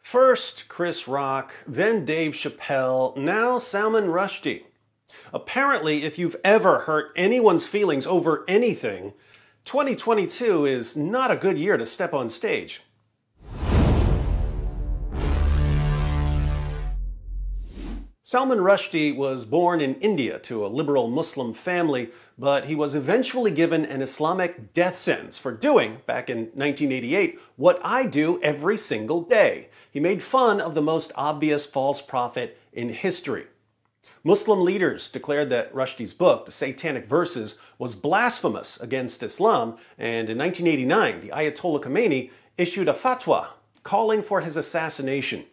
First Chris Rock, then Dave Chappelle, now Salman Rushdie. Apparently, if you've ever hurt anyone's feelings over anything, 2022 is not a good year to step on stage. Salman Rushdie was born in India to a liberal Muslim family, but he was eventually given an Islamic death sentence for doing, back in 1988, what I do every single day. He made fun of the most obvious false prophet in history. Muslim leaders declared that Rushdie's book, The Satanic Verses, was blasphemous against Islam, and in 1989, the Ayatollah Khomeini issued a fatwa calling for his assassination.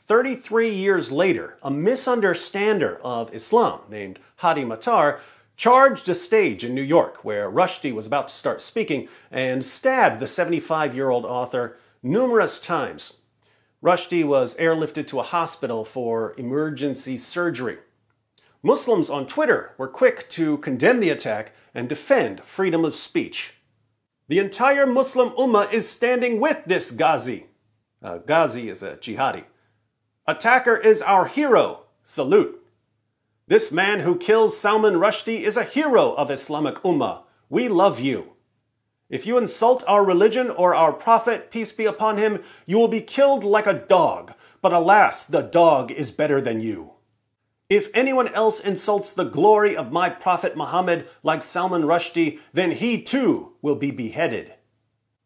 33 years later, a misunderstander of Islam named Hadi Matar charged a stage in New York where Rushdie was about to start speaking and stabbed the 75-year-old author numerous times. Rushdie was airlifted to a hospital for emergency surgery. Muslims on Twitter were quick to condemn the attack and defend freedom of speech. The entire Muslim Ummah is standing with this Ghazi. Ghazi is a jihadi. Attacker is our hero. Salute. This man who kills Salman Rushdie is a hero of Islamic Ummah. We love you. If you insult our religion or our prophet, peace be upon him, you will be killed like a dog. But alas, the dog is better than you. If anyone else insults the glory of my prophet Muhammad like Salman Rushdie, then he too will be beheaded.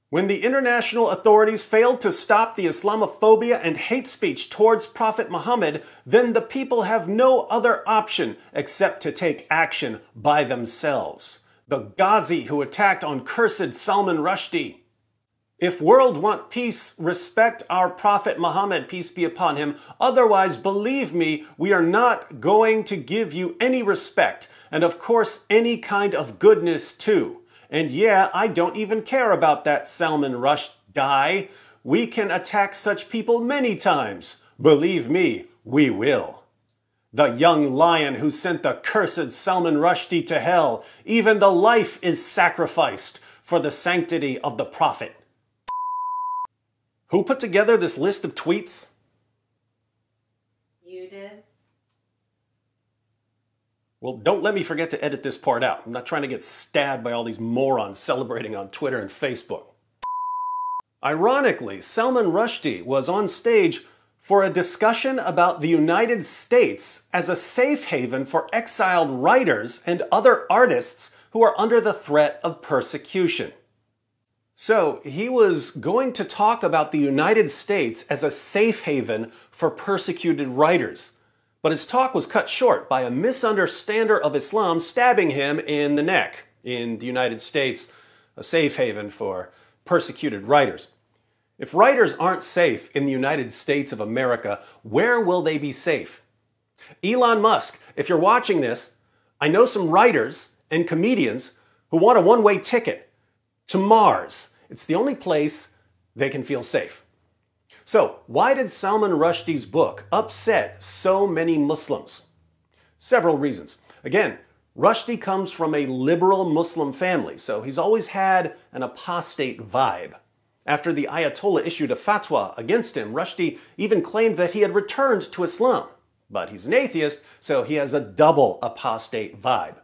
When the international authorities failed to stop the Islamophobia and hate speech towards Prophet Muhammad, then the people have no other option except to take action by themselves. The Ghazi who attacked on cursed Salman Rushdie. If world want peace, respect our Prophet Muhammad, peace be upon him. Otherwise, believe me, we are not going to give you any respect, and of course, any kind of goodness too. And yeah, I don't even care about that Salman Rushdie. We can attack such people many times. Believe me, we will. The young lion who sent the cursed Salman Rushdie to hell, even the life is sacrificed for the sanctity of the Prophet. Who put together this list of tweets? You did? Well, don't let me forget to edit this part out. I'm not trying to get stabbed by all these morons celebrating on Twitter and Facebook. Ironically, Salman Rushdie was on stage for a discussion about the United States as a safe haven for exiled writers and other artists who are under the threat of persecution. So he was going to talk about the United States as a safe haven for persecuted writers. But his talk was cut short by a misunderstander of Islam stabbing him in the neck in the United States, a safe haven for persecuted writers. If writers aren't safe in the United States of America, where will they be safe? Elon Musk, if you're watching this, I know some writers and comedians who want a one-way ticket to Mars. It's the only place they can feel safe. So, why did Salman Rushdie's book upset so many Muslims? Several reasons. Again, Rushdie comes from a liberal Muslim family, so he's always had an apostate vibe. After the Ayatollah issued a fatwa against him, Rushdie even claimed that he had returned to Islam. But he's an atheist, so he has a double apostate vibe.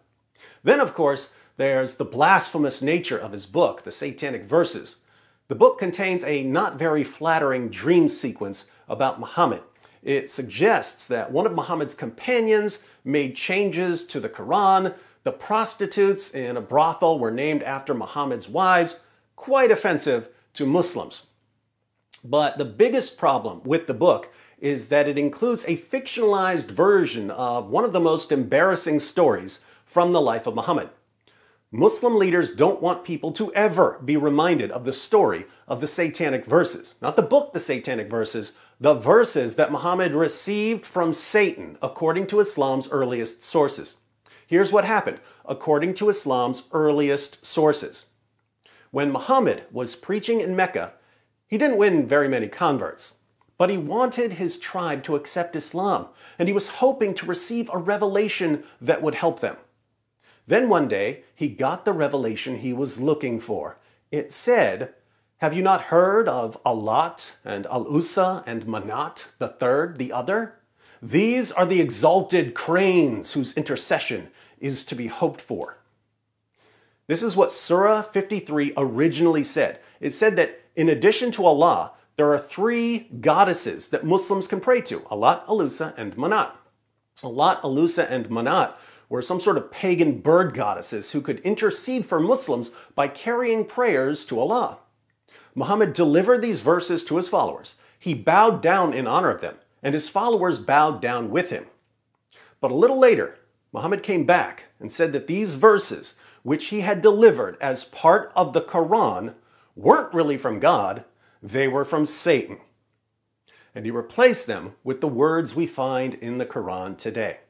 Then, of course, there's the blasphemous nature of his book, The Satanic Verses. The book contains a not very flattering dream sequence about Muhammad. It suggests that one of Muhammad's companions made changes to the Quran. The prostitutes in a brothel were named after Muhammad's wives. Quite offensive to Muslims. But the biggest problem with the book is that it includes a fictionalized version of one of the most embarrassing stories from the life of Muhammad. Muslim leaders don't want people to ever be reminded of the story of the Satanic Verses. Not the book, The Satanic Verses, the verses that Muhammad received from Satan, according to Islam's earliest sources. Here's what happened, according to Islam's earliest sources. When Muhammad was preaching in Mecca, he didn't win very many converts, but he wanted his tribe to accept Islam, and he was hoping to receive a revelation that would help them. Then one day, he got the revelation he was looking for. It said, Have you not heard of Alat and Al-Usa and Manat, the third, the other? These are the exalted cranes whose intercession is to be hoped for. This is what Surah 53 originally said. It said that in addition to Allah, there are three goddesses that Muslims can pray to: Alat, Al-Usa, and Manat. Alat, Al-Usa, and Manat were some sort of pagan bird goddesses who could intercede for Muslims by carrying prayers to Allah. Muhammad delivered these verses to his followers. He bowed down in honor of them, and his followers bowed down with him. But a little later, Muhammad came back and said that these verses, which he had delivered as part of the Quran, weren't really from God, they were from Satan. And he replaced them with the words we find in the Quran today.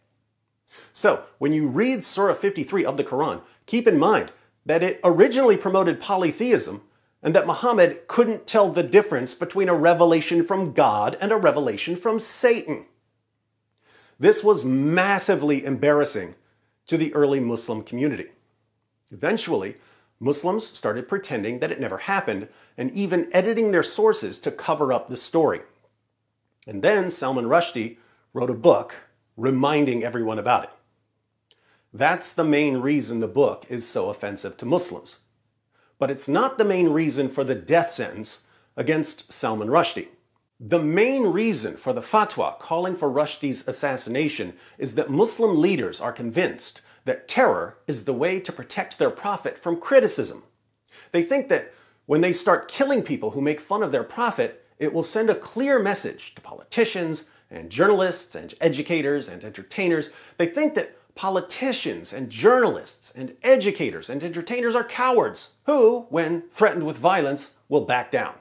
So, when you read Surah 53 of the Quran, keep in mind that it originally promoted polytheism, and that Muhammad couldn't tell the difference between a revelation from God and a revelation from Satan. This was massively embarrassing to the early Muslim community. Eventually, Muslims started pretending that it never happened and even editing their sources to cover up the story. And then Salman Rushdie wrote a book reminding everyone about it. That's the main reason the book is so offensive to Muslims. But it's not the main reason for the death sentence against Salman Rushdie. The main reason for the fatwa calling for Rushdie's assassination is that Muslim leaders are convinced that terror is the way to protect their prophet from criticism. They think that when they start killing people who make fun of their prophet, it will send a clear message to politicians and journalists and educators and entertainers. They think that politicians and journalists and educators and entertainers are cowards who, when threatened with violence, will back down.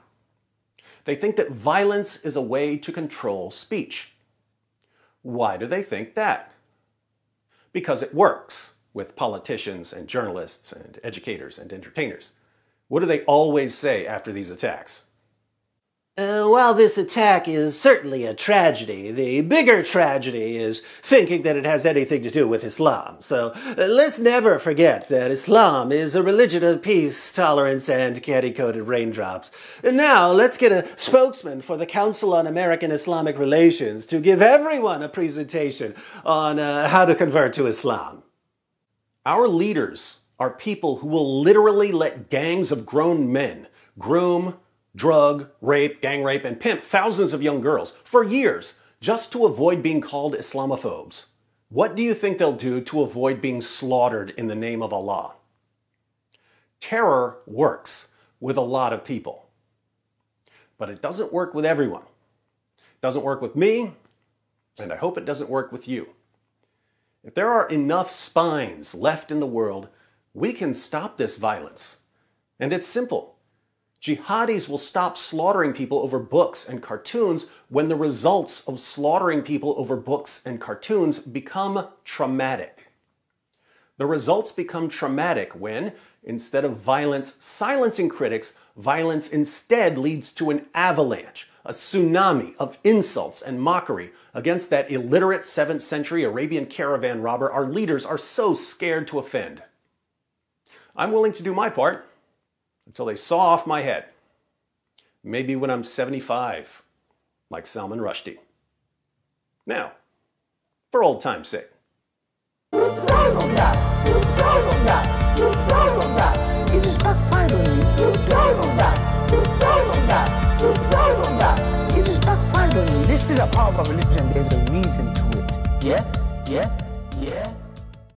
They think that violence is a way to control speech. Why do they think that? Because it works with politicians and journalists and educators and entertainers. What do they always say after these attacks? While this attack is certainly a tragedy, the bigger tragedy is thinking that it has anything to do with Islam. So let's never forget that Islam is a religion of peace, tolerance, and candy-coated raindrops. And now let's get a spokesman for the Council on American Islamic Relations to give everyone a presentation on how to convert to Islam. Our leaders are people who will literally let gangs of grown men groom, drug, rape, gang rape, and pimp thousands of young girls for years just to avoid being called Islamophobes. What do you think they'll do to avoid being slaughtered in the name of Allah? Terror works with a lot of people, but it doesn't work with everyone. It doesn't work with me, and I hope it doesn't work with you. If there are enough spines left in the world, we can stop this violence. And it's simple. Jihadis will stop slaughtering people over books and cartoons when the results of slaughtering people over books and cartoons become traumatic. The results become traumatic when, instead of violence silencing critics, violence instead leads to an avalanche, a tsunami of insults and mockery against that illiterate 7th century Arabian caravan robber our leaders are so scared to offend. I'm willing to do my part until they saw off my head. Maybe when I'm 75, like Salman Rushdie. Now, for old time's sake. It just backfired on you. It just backfired on you. This is a power of religion. There's a reason to it. Yeah?